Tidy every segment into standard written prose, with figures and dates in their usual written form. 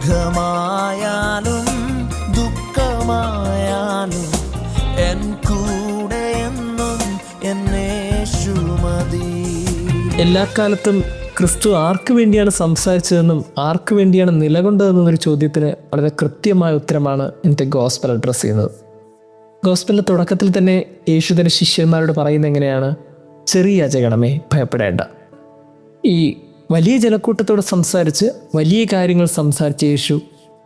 സുഖമായാലും ദുഃഖമായാലും N കൂടെ എന്നും എന്നേശു മതി. എല്ലാ കാലത്തും ക്രിസ്തു ആർക്ക് വേണ്ടിയാണ് സംസാരിച്ചതെന്നും ആർക്ക് വേണ്ടിയാണ് നിലകൊണ്ടതെന്നൊരു ചോദ്യത്തിന് വളരെ കൃത്യമായ ഉത്തരമാണ് എൻ്റെ ഗോസ്പൽ അഡ്രസ്സ് ചെയ്യുന്നത്. ഗോസ്പലിൻ്റെ തുടക്കത്തിൽ തന്നെ യേശു തൻ്റെ ശിഷ്യന്മാരോട് പറയുന്നത് എങ്ങനെയാണ്? ചെറിയ യാചകണമേ, ഭയപ്പെടേണ്ട. ഈ വലിയ ജനക്കൂട്ടത്തോട് സംസാരിച്ച് വലിയ കാര്യങ്ങൾ സംസാരിച്ച യേശു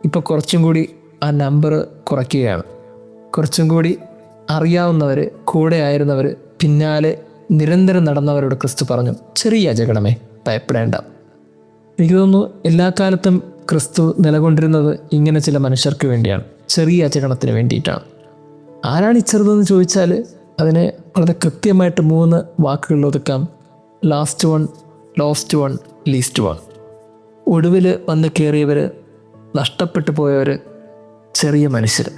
ഇപ്പോൾ കുറച്ചും കൂടി ആ നമ്പർ കുറയ്ക്കുകയാണ്. കുറച്ചും കൂടി അറിയാവുന്നവർ, കൂടെ ആയിരുന്നവർ, പിന്നാലെ നിരന്തരം നടന്നവരോട് ക്രിസ്തു പറഞ്ഞു, ചെറിയ യാചകണമേ, ഭയപ്പെടേണ്ട. എനിക്ക് തോന്നുന്നു എല്ലാ കാലത്തും ക്രിസ്തു നിലകൊണ്ടിരുന്നത് ഇങ്ങനെ ചില മനുഷ്യർക്ക് വേണ്ടിയാണ്, ചെറിയ യാചകണത്തിന് വേണ്ടിയിട്ടാണ്. ആരാണ് ഈ ചെറുതെന്ന് ചോദിച്ചാൽ അതിനെ വളരെ കൃത്യമായിട്ട് 3 വാക്കുകളിൽ ഒതുക്കാം. Last one, lost one, least one. ഒടുവിൽ വന്ന് കയറിയവർ, നഷ്ടപ്പെട്ടു പോയവർ, ചെറിയ മനുഷ്യർ.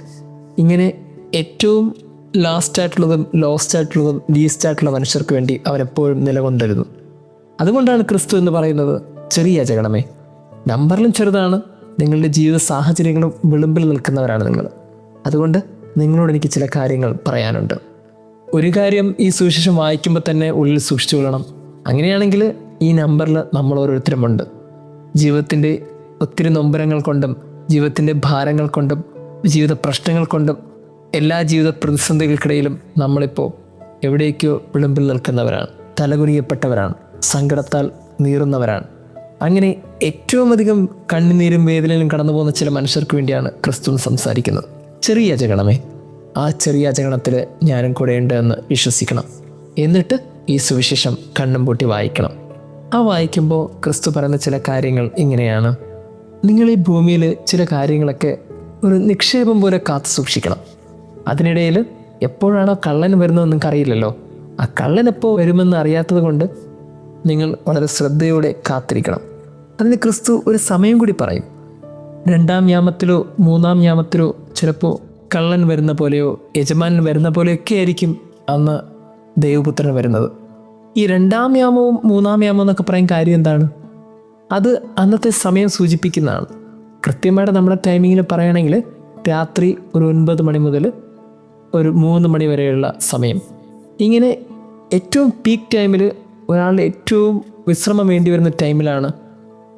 ഇങ്ങനെ ഏറ്റവും ലാസ്റ്റായിട്ടുള്ളതും ലോസ്റ്റായിട്ടുള്ളതും ലീസ്റ്റായിട്ടുള്ള മനുഷ്യർക്ക് വേണ്ടി അവരെപ്പോഴും നിലകൊണ്ടിരുന്നു. അതുകൊണ്ടാണ് ക്രിസ്തു എന്ന് പറയുന്നത് ചെറിയ യാചകണമേ. നമ്പറിലും ചെറുതാണ്, നിങ്ങളുടെ ജീവിത സാഹചര്യങ്ങളും വിളിമ്പിൽ നിൽക്കുന്നവരാണ് നിങ്ങൾ. അതുകൊണ്ട് നിങ്ങളോട് എനിക്ക് ചില കാര്യങ്ങൾ പറയാനുണ്ട്. ഒരു കാര്യം ഈ സുവിശേഷം വായിക്കുമ്പോൾ തന്നെ ഉള്ളിൽ സൂക്ഷിച്ചു കൊള്ളണം. അങ്ങനെയാണെങ്കിൽ ഈ നമ്പറിൽ നമ്മൾ ഓരോരുത്തരുമുണ്ട്. ജീവിതത്തിൻ്റെ ഒത്തിരി നൊമ്പരങ്ങൾ കൊണ്ടും ജീവിതത്തിൻ്റെ ഭാരങ്ങൾ കൊണ്ടും ജീവിത പ്രശ്നങ്ങൾ കൊണ്ടും എല്ലാ ജീവിത പ്രതിസന്ധികൾക്കിടയിലും നമ്മളിപ്പോൾ എവിടേക്കോ വിളിമ്പിൽ നിൽക്കുന്നവരാണ്, തലകുനിയപ്പെട്ടവരാണ്, സങ്കടത്താൽ നീറുന്നവരാണ്. അങ്ങനെ ഏറ്റവും അധികം കണ്ണുനീരും വേദനയിലും കടന്നു പോകുന്ന ചില മനുഷ്യർക്ക് വേണ്ടിയാണ് ക്രിസ്തു സംസാരിക്കുന്നത്. ചെറിയ യാചകണമേ, ആ ചെറിയ യാചകണത്തിൽ ഞാനും കൂടെ ഉണ്ട് എന്ന് വിശ്വസിക്കണം. എന്നിട്ട് ഈ സുവിശേഷം കണ്ണും പൂട്ടി വായിക്കണം. ആ വായിക്കുമ്പോൾ ക്രിസ്തു പറയുന്ന ചില കാര്യങ്ങൾ ഇങ്ങനെയാണ്: നിങ്ങൾ ഈ ഭൂമിയിൽ ചില കാര്യങ്ങളൊക്കെ ഒരു നിക്ഷേപം പോലെ കാത്തു സൂക്ഷിക്കണം. അതിനിടയിൽ എപ്പോഴാണോ കള്ളൻ വരുന്നതെന്ന് നിങ്ങൾക്ക് അറിയില്ലല്ലോ. ആ കള്ളൻ എപ്പോൾ വരുമെന്ന് അറിയാത്തത് കൊണ്ട് നിങ്ങൾ വളരെ ശ്രദ്ധയോടെ കാത്തിരിക്കണം. അതിന് ക്രിസ്തു ഒരു സമയം കൂടി പറയും. 2-ാം യാമത്തിലോ 3-ാം യാമത്തിലോ ചിലപ്പോൾ കള്ളൻ വരുന്ന പോലെയോ യജമാനൻ വരുന്ന പോലെയൊക്കെ ആയിരിക്കും അന്ന് ദൈവപുത്രൻ വരുന്നത്. ഈ 2-ാം യാമവും 3-ാം യാമവും എന്നൊക്കെ പറയാൻ കാര്യം എന്താണ്? അത് അന്നത്തെ സമയം സൂചിപ്പിക്കുന്നതാണ്. കൃത്യമായിട്ട് നമ്മുടെ ടൈമിങ്ങിൽ പറയുകയാണെങ്കിൽ രാത്രി ഒരു 9 മണി മുതൽ ഒരു 3 മണി വരെയുള്ള സമയം. ഇങ്ങനെ ഏറ്റവും പീക്ക് ടൈമിൽ ഒരാളുടെ ഏറ്റവും വിശ്രമം വേണ്ടി വരുന്ന ടൈമിലാണ്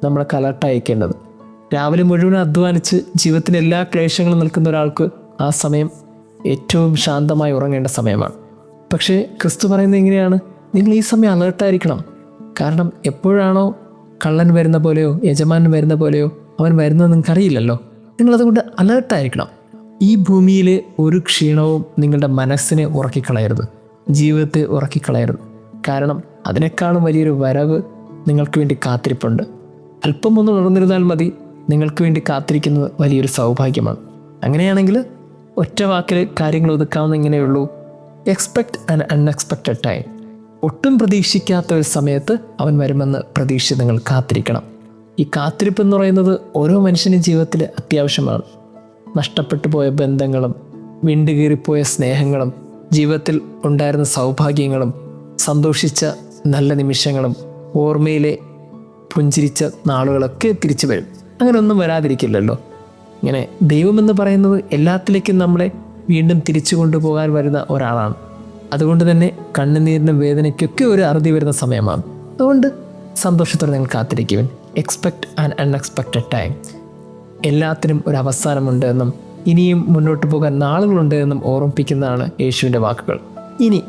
നമ്മളൊക്കെ അലർട്ട് അയക്കേണ്ടത്. രാവിലെ മുഴുവൻ അധ്വാനിച്ച് ജീവിതത്തിൻ്റെ എല്ലാ ക്ലേശങ്ങളും നിൽക്കുന്ന ഒരാൾക്ക് ആ സമയം ഏറ്റവും ശാന്തമായി ഉറങ്ങേണ്ട സമയമാണ്. പക്ഷേ ക്രിസ്തു പറയുന്നത് എങ്ങനെയാണ്? നിങ്ങൾ ഈ സമയം അലേർട്ടായിരിക്കണം. കാരണം എപ്പോഴാണോ കള്ളൻ വരുന്ന പോലെയോ യജമാനൻ വരുന്ന പോലെയോ അവൻ വരുന്നത് നിങ്ങൾക്കറിയില്ലല്ലോ. നിങ്ങളതുകൊണ്ട് അലേർട്ടായിരിക്കണം. ഈ ഭൂമിയിൽ ഒരു ക്ഷീണവും നിങ്ങളുടെ മനസ്സിനെ ഉറക്കിക്കളയരുത്, ജീവിതത്തെ ഉറക്കിക്കളയരുത്. കാരണം അതിനേക്കാളും വലിയൊരു വരവ് നിങ്ങൾക്ക് വേണ്ടി കാത്തിരിപ്പുണ്ട്. അല്പം ഒന്ന് ഉണർന്നിരുന്നാൽ മതി, നിങ്ങൾക്ക് വേണ്ടി കാത്തിരിക്കുന്നത് വലിയൊരു സൗഭാഗ്യമാണ്. അങ്ങനെയാണെങ്കിൽ ഒറ്റ വാക്കിൽ കാര്യങ്ങൾ ഒതുക്കാവുന്ന ഇങ്ങനെയുള്ളൂ: എക്സ്പെക്റ്റ് ആൻ അൺഎക്സ്പെക്റ്റഡ് ടൈം. ഒട്ടും പ്രതീക്ഷിക്കാത്ത ഒരു സമയത്ത് അവൻ വരുമെന്ന് പ്രതീക്ഷിച്ച് നിങ്ങൾ കാത്തിരിക്കണം. ഈ കാത്തിരിപ്പ് എന്ന് പറയുന്നത് ഓരോ മനുഷ്യൻ്റെ ജീവിതത്തിൽ അത്യാവശ്യമാണ്. നഷ്ടപ്പെട്ടു പോയ ബന്ധങ്ങളും വിണ്ടുകീറിപ്പോയ സ്നേഹങ്ങളും ജീവിതത്തിൽ ഉണ്ടായിരുന്ന സൗഭാഗ്യങ്ങളും സന്തോഷിച്ച നല്ല നിമിഷങ്ങളും ഓർമ്മയിലെ പുഞ്ചിരിച്ച നാളുകളൊക്കെ തിരിച്ചു വരും. അങ്ങനെ ഒന്നും വരാതിരിക്കില്ലല്ലോ. ഇങ്ങനെ ദൈവമെന്ന് പറയുന്നത് എല്ലാത്തിലേക്കും നമ്മളെ വീണ്ടും തിരിച്ചു കൊണ്ടുപോകാൻ വരുന്ന ഒരാളാണ്. അതുകൊണ്ട് തന്നെ കണ്ണുനീരിനും വേദനയ്ക്കൊക്കെ ഒരു അറുതി വരുന്ന സമയമാണ്. അതുകൊണ്ട് സന്തോഷത്തോടെ നിങ്ങൾ കാത്തിരിക്കുവിൻ. Expect an unexpected time. എല്ലാത്തിനും ഒരു അവസാനമുണ്ട് എന്നും ഇനിയും മുന്നോട്ട് പോകാൻ നാളുകളുണ്ട് എന്നും ഓർമ്മിപ്പിക്കുന്നതാണ് യേശുവിൻ്റെ വാക്കുകൾ. ഇനി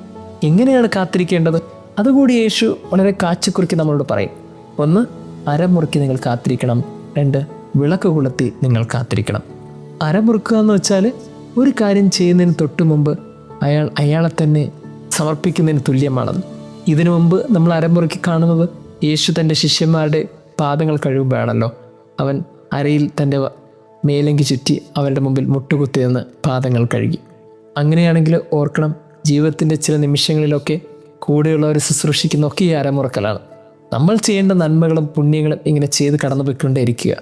എങ്ങനെയാണ് കാത്തിരിക്കേണ്ടത്? അതുകൂടി യേശു വളരെ കാച്ചിക്കുറുക്കി നമ്മളോട് പറയും. 1, അരമുറുക്കി നിങ്ങൾ കാത്തിരിക്കണം. 2, വിളക്ക് കൊളുത്തി നിങ്ങൾ കാത്തിരിക്കണം. അരമുറുക്കുക എന്ന് വെച്ചാൽ ഒരു കാര്യം ചെയ്യുന്നതിന് തൊട്ട് മുമ്പ് അയാളെ തന്നെ സമർപ്പിക്കുന്നതിന് തുല്യമാണെന്ന്. ഇതിനു മുമ്പ് നമ്മൾ അരമുറുക്കി കാണുന്നത് യേശു തൻ്റെ ശിഷ്യന്മാരുടെ പാദങ്ങൾ കഴുകുമ്പോഴാണല്ലോ. അവൻ അരയിൽ തൻ്റെ മേലങ്കി ചുറ്റി അവരുടെ മുമ്പിൽ മുട്ടുകുത്തി നിന്ന് പാദങ്ങൾ കഴുകി. അങ്ങനെയാണെങ്കിൽ ഓർക്കണം, ജീവിതത്തിൻ്റെ ചില നിമിഷങ്ങളിലൊക്കെ കൂടെയുള്ളവർ ശുശ്രൂഷിക്കുന്നൊക്കെ ഈ അരമുറക്കലാണ്. നമ്മൾ ചെയ്യേണ്ട നന്മകളും പുണ്യങ്ങളും ഇങ്ങനെ ചെയ്ത് കടന്നു പോയിക്കൊണ്ടേയിരിക്കുക.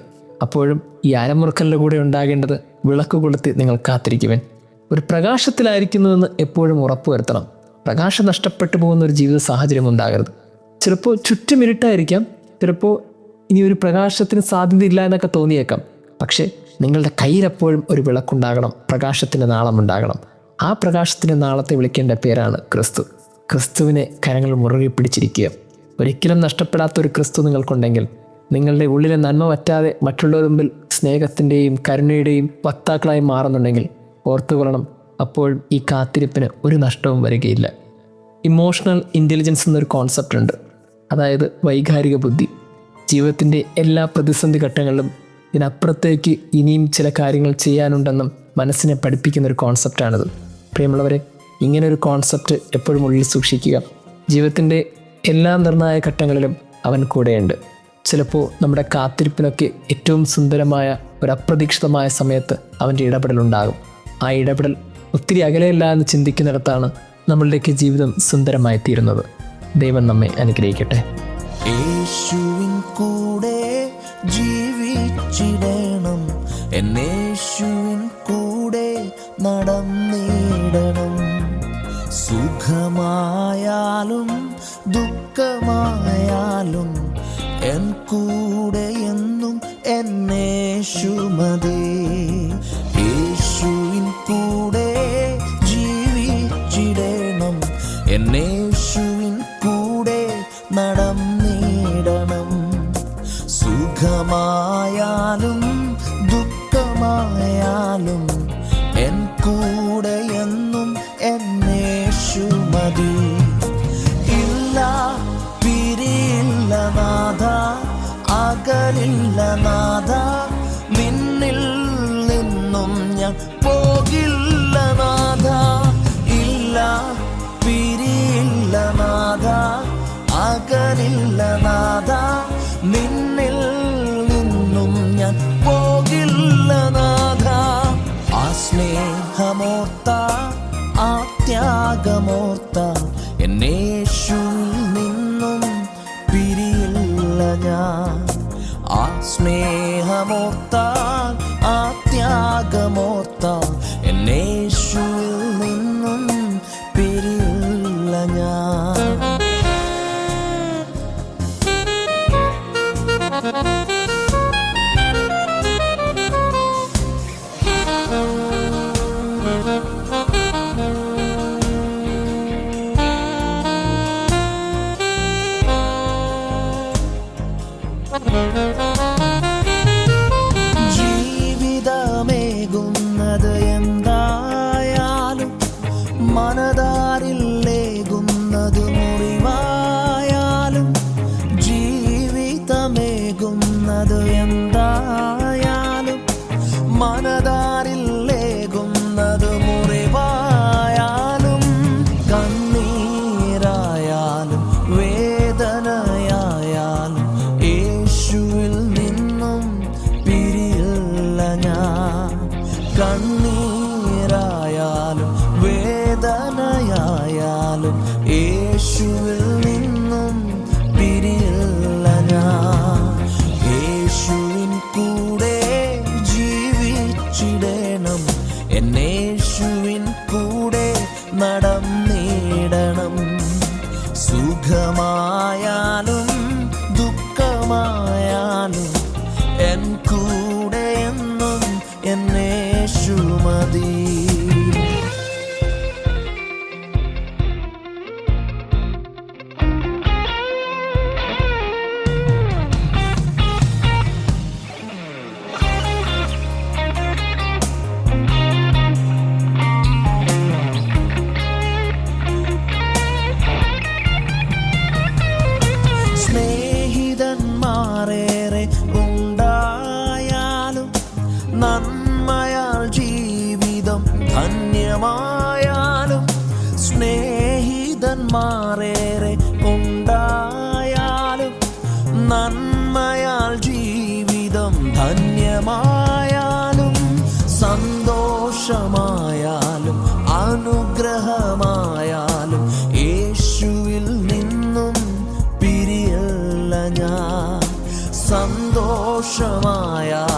അപ്പോഴും ഈ അരമുറുക്കലിൻ്റെ കൂടെ ഉണ്ടാകേണ്ടത് വിളക്ക് കൊളുത്തി നിങ്ങൾ കാത്തിരിക്കുവൻ. ഒരു പ്രകാശത്തിലായിരിക്കുന്നുവെന്ന് എപ്പോഴും ഉറപ്പുവരുത്തണം. പ്രകാശം നഷ്ടപ്പെട്ടു പോകുന്ന ഒരു ജീവിത സാഹചര്യം ഉണ്ടാകരുത്. ചിലപ്പോൾ ചുറ്റും ഇരുട്ടായിരിക്കാം, ചിലപ്പോൾ ഇനി ഒരു പ്രകാശത്തിന് സാധ്യതയില്ല എന്നൊക്കെ തോന്നിയേക്കാം. പക്ഷേ നിങ്ങളുടെ കയ്യിലെപ്പോഴും ഒരു വിളക്കുണ്ടാകണം, പ്രകാശത്തിൻ്റെ നാളമുണ്ടാകണം. ആ പ്രകാശത്തിൻ്റെ നാളത്തെ വിളിക്കേണ്ട പേരാണ് ക്രിസ്തു. ക്രിസ്തുവിനെ കരങ്ങൾ മുറുകെ പിടിച്ചിരിക്കുക. ഒരിക്കലും നഷ്ടപ്പെടാത്ത ഒരു ക്രിസ്തു നിങ്ങൾക്കുണ്ടെങ്കിൽ, നിങ്ങളുടെ ഉള്ളിലെ നന്മ വറ്റാതെ മറ്റുള്ളവരുടെ മുമ്പിൽ സ്നേഹത്തിൻ്റെയും കരുണയുടെയും വക്താക്കളായി മാറുന്നുണ്ടെങ്കിൽ ഓർത്തുകൊള്ളണം, അപ്പോൾ ഈ കാത്തിരിപ്പിന് ഒരു നഷ്ടവും വരികയില്ല. ഇമോഷണൽ ഇൻ്റലിജൻസ് എന്നൊരു കോൺസെപ്റ്റ് ഉണ്ട്. അതായത് വൈകാരിക ബുദ്ധി. ജീവിതത്തിൻ്റെ എല്ലാ പ്രതിസന്ധി ഘട്ടങ്ങളിലും ഇതിനപ്പുറത്തേക്ക് ഇനിയും ചില കാര്യങ്ങൾ ചെയ്യാനുണ്ടെന്നും മനസ്സിനെ പഠിപ്പിക്കുന്നൊരു കോൺസെപ്റ്റാണിത്. പ്രിയമുള്ളവരെ, ഇങ്ങനൊരു കോൺസെപ്റ്റ് എപ്പോഴും ഉള്ളിൽ സൂക്ഷിക്കുക. ജീവിതത്തിൻ്റെ എല്ലാ നിർണായക ഘട്ടങ്ങളിലും അവൻ കൂടെയുണ്ട്. ചിലപ്പോൾ നമ്മുടെ കാത്തിരിപ്പിനൊക്കെ ഏറ്റവും സുന്ദരമായ ഒരു അപ്രതീക്ഷിതമായ സമയത്ത് അവൻ്റെ ഇടപെടലുണ്ടാകും. ആ ഇടപെടൽ ഒത്തിരി അകലെയല്ല എന്ന് ചിന്തിക്കുന്നിടത്താണ് നമ്മളുടെയൊക്കെ ജീവിതം സുന്ദരമായി തീരുന്നത്. ദൈവം നമ്മെ അനുഗ്രഹിക്കട്ടെ. യേശുവിൻ കൂടെ ജീവിച്ചിടണം, എന്നേശുവിൻ കൂടെ നടന്നിടണം. സുഖമായാലും ദുഃഖമായാലും എൻ കൂടെ എന്നും എന്നേശു മതി. യേശുവിൻ കൂടെ ജീവിച്ചിടണം, എന്നേശുവിൻ കൂടെ നടന്നിടണം. സുഖമായാലും ദുഃഖമായാലും എൻ കൂടെ എന്നും എന്നേശു മതി. ഇല്ല പിരിയില്ല നാഥ, അകലില്ല നാഥ, നിന്നിൽ നിന്നും ഞാൻ പോകില്ല നാഥ. ഇല്ല പിരിയില്ല നാഥ, അകലില്ല നാഥ, നിന്നിൽ നിന്നും ഞാൻ പോകില്ല നാഥ. ആ സ്നേഹമോർത്ത, ആ ത്യാഗമോർത്ത, എന്നേശുവിൽ നിന്നും പിരിയില്ല ഞാൻ. ആ സ്നേഹമോർത്ത, ആ ത്യാഗമോർത്ത, എന്നേശുവിൽ നിന്നും പിരിയില്ല ഞാൻ. ജീവിതമേകുന്നത് എന്തായാലും, മനതാരിലേകുന്നത് മുറിവായാലും, ജീവിതമേകുന്നത് എന്തായാലും, മനതാരിലേകുന്നത് മുറിവായാലും, കണ്ണീരായാലും വേദനയായാലും യേശുവിൽ നിന്നും പിരിയില്ല ഞാൻ. കണ്ണീരായാലും വേദനയായാലും യേശുവിൽ നിന്നും പിരിയില്ല ഞാൻ. യേശുവിൻ കൂടെ ജീവിച്ചിടണം, എന്നേശുവിൻ കൂടെ നടന്നിടണം. സുഖമായാലും ദുഃഖമായാലും എൻ കൂടെ എന്നും എന്നേശു മതി. സ്നേഹിതന്മാരേറെ ഉണ്ടായാലും നന്മയാൽ ജീവിതം ധന്യമായാലും, സ്നേഹിതന്മാരേറെ ഉണ്ടായാലും നന്മയാൽ ജീവിതം ധന്യമായാലും, സന്തോഷമായാലും അനുഗ്രഹമായാലും യേശുവിൽ നിന്നും പിരിയില്ല ഞാൻ. സന്തോഷമായാലും